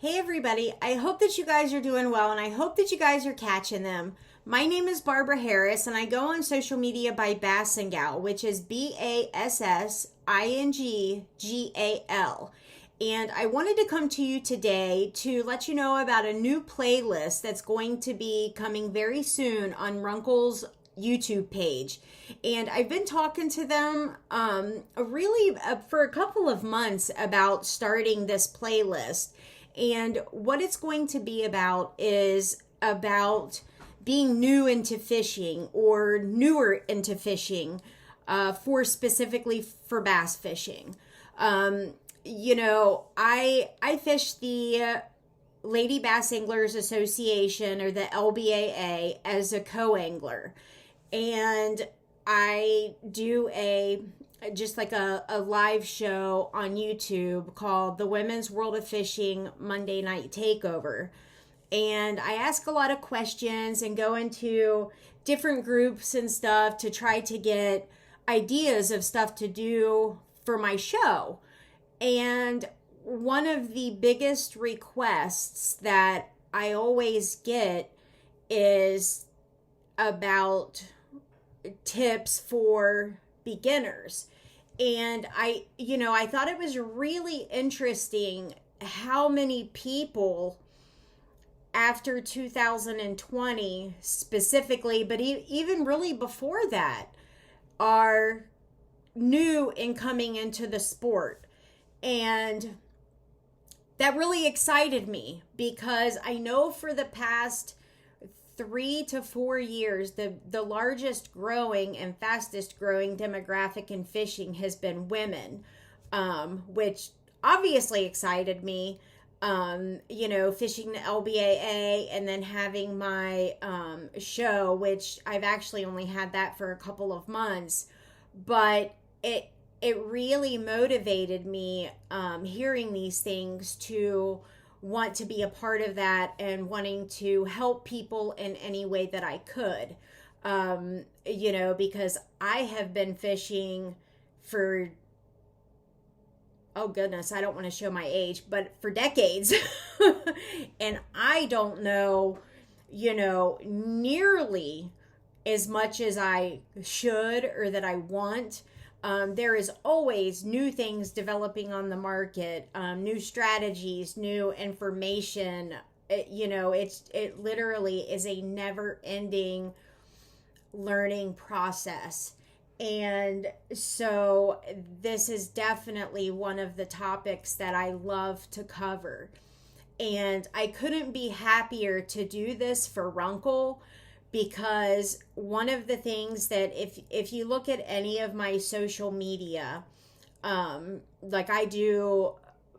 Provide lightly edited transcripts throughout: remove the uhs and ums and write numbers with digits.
Hey everybody, I hope that you guys are doing well and I hope that you guys are catching them. My name is Barbara Harris and I go on social media by Bassingal, which is Bassinggal. And I wanted to come to you today to let you know about a new playlist that's going to be coming very soon on Runcl's YouTube page. And I've been talking to them for a couple of months about starting this playlist. And what it's going to be about is about being new into fishing or newer into fishing for specifically for bass fishing. I fish the Lady Bass Anglers Association or the LBAA as a co-angler. And I do just like a live show on YouTube called The Women's World of Fishing Monday Night Takeover. And I ask a lot of questions and go into different groups and stuff to try to get ideas of stuff to do for my show. And one of the biggest requests that I always get is about tips for beginners. And I thought it was really interesting how many people after 2020 specifically, but even really before that, are new in coming into the sport. And that really excited me because I know for the past 3 to 4 years, the largest growing and fastest growing demographic in fishing has been women, which obviously excited me. Fishing the LBAA and then having my show, which I've actually only had that for a couple of months, but it really motivated me hearing these things to want to be a part of that and wanting to help people in any way that I could. Because I have been fishing for, oh goodness, I don't want to show my age, but for decades. And I don't know, nearly as much as I should or that I want. There is always new things developing on the market, new strategies, new information. It literally is a never-ending learning process. And so this is definitely one of the topics that I love to cover. And I couldn't be happier to do this for Runcl, because one of the things that if you look at any of my social media, like I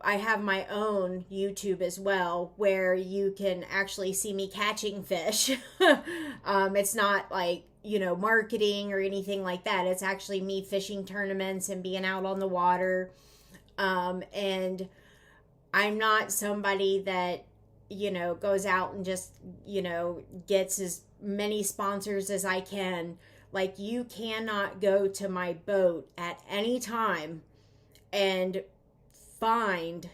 have my own YouTube as well, where you can actually see me catching fish. It's not like, marketing or anything like that. It's actually me fishing tournaments and being out on the water. And I'm not somebody that, goes out and just, gets as many sponsors as I can. Like, you cannot go to my boat at any time and find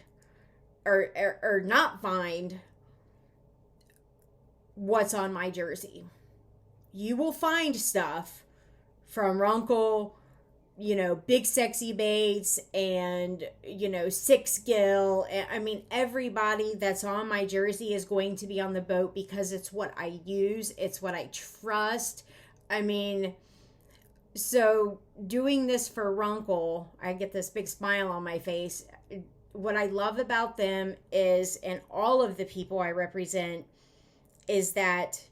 or not find what's on my jersey. You will find stuff from Runcl, Big Sexy Baits and, Six Gill. I mean, everybody that's on my jersey is going to be on the boat because it's what I use. It's what I trust. I mean, so doing this for Runcl, I get this big smile on my face. What I love about them is, and all of the people I represent, is that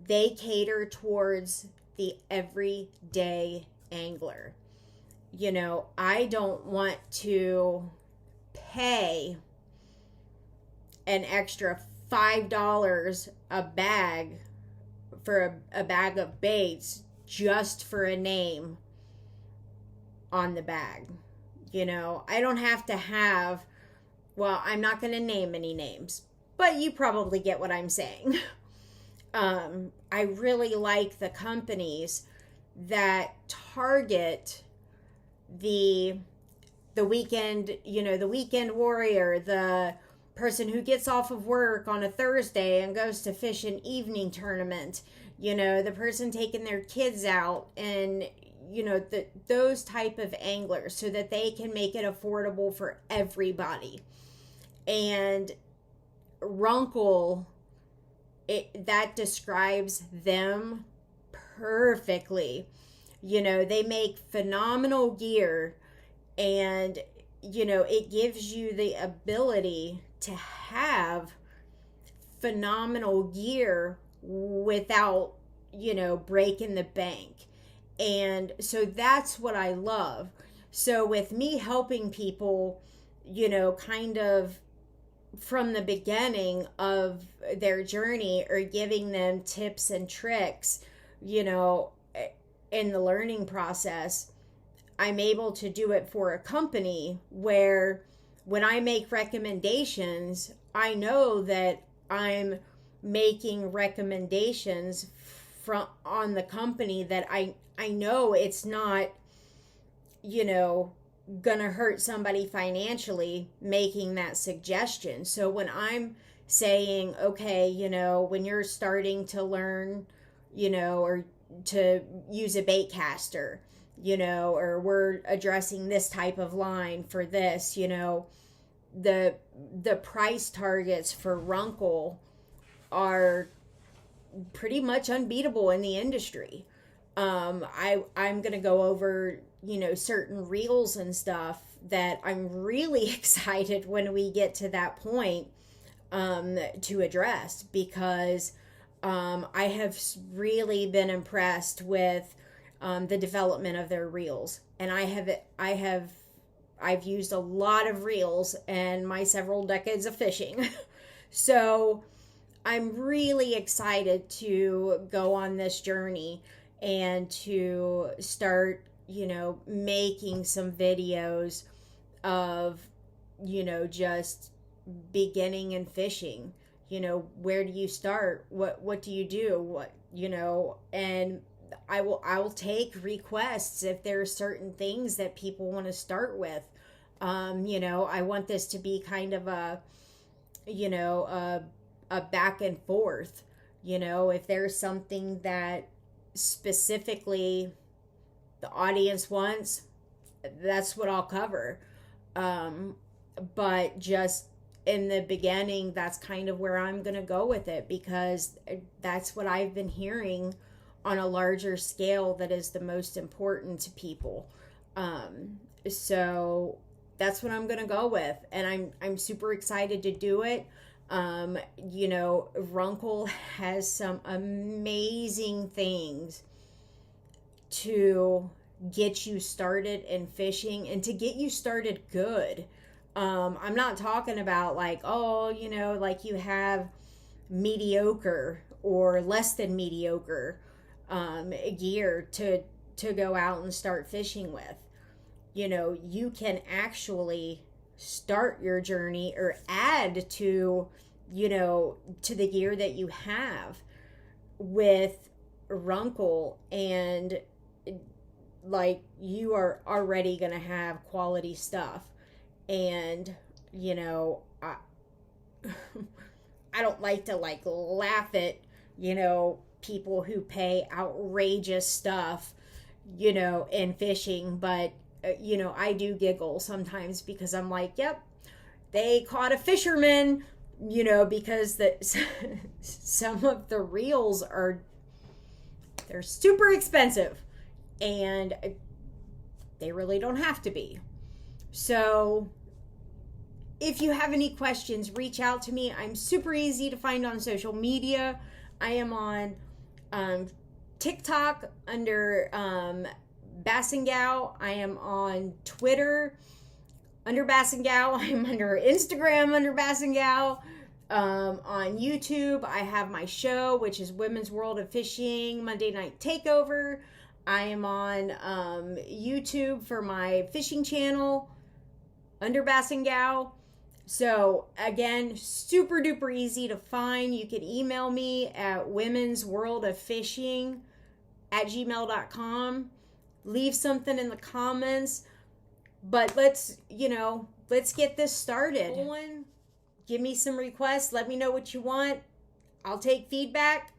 they cater towards the everyday angler. I don't want to pay an extra $5 a bag for a bag of baits just for a name on the bag. I don't have to have, well, I'm not going to name any names, but you probably get what I'm saying. I really like the companies that target the weekend, the weekend warrior, the person who gets off of work on a Thursday and goes to fish an evening tournament, the person taking their kids out, and those type of anglers, so that they can make it affordable for everybody. And Runcl, that describes them perfectly. They make phenomenal gear, and it gives you the ability to have phenomenal gear without breaking the bank. And so that's what I love. So with me helping people, kind of from the beginning of their journey, or giving them tips and tricks, in the learning process, I'm able to do it for a company where when I make recommendations, I know that I'm making recommendations on the company that I know it's not, gonna hurt somebody financially making that suggestion. So when I'm saying, okay, when you're starting to learn, or to use a bait caster, or we're addressing this type of line for this, the price targets for Runcl are pretty much unbeatable in the industry. I'm going to go over, certain reels and stuff that I'm really excited when we get to that point to address, because I have really been impressed with the development of their reels. And I've used a lot of reels in my several decades of fishing. So I'm really excited to go on this journey and to start, making some videos of, just beginning and fishing. Where do you start? What do you do? And I will take requests if there are certain things that people want to start with. I want this to be kind of a back and forth. If there's something that specifically the audience wants, that's what I'll cover. But just in the beginning, that's kind of where I'm going to go with it, because that's what I've been hearing on a larger scale that is the most important to people. So that's what I'm going to go with, and I'm super excited to do it. Runcl has some amazing things to get you started in fishing, and to get you started good. I'm not talking about like you have mediocre or less than mediocre gear to go out and start fishing with. You can actually start your journey or add to the gear that you have with Runcl, and like you are already going to have quality stuff. And I don't like to laugh at people who pay outrageous stuff in fishing, but I do giggle sometimes, because I'm like, yep, they caught a fisherman, because some of the reels they're super expensive, and they really don't have to be. So if you have any questions, reach out to me. I'm super easy to find on social media. I am on TikTok under Bass and Gal. I am on Twitter under Bass and Gal. I'm under Instagram under Bass and Gal. On YouTube, I have my show, which is Women's World of Fishing Monday Night Takeover. I am on YouTube for my fishing channel under Bass and Gal. So again, super duper easy to find. You can email me at womensworldofishing@gmail.com. Leave something in the comments. But let's get this started. Give me some requests. Let me know what you want. I'll take feedback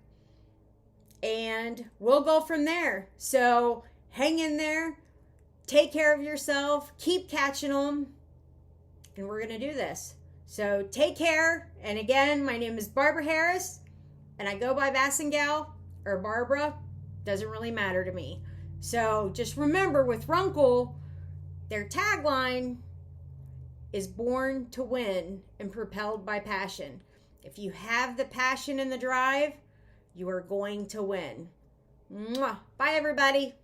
and we'll go from there. So hang in there. Take care of yourself. Keep catching them. And we're going to do this. So take care. And again, my name is Barbara Harris. And I go by Bassengal or Barbara. Doesn't really matter to me. So just remember with Runcl, their tagline is born to win and propelled by passion. If you have the passion and the drive, you are going to win. Mwah. Bye, everybody.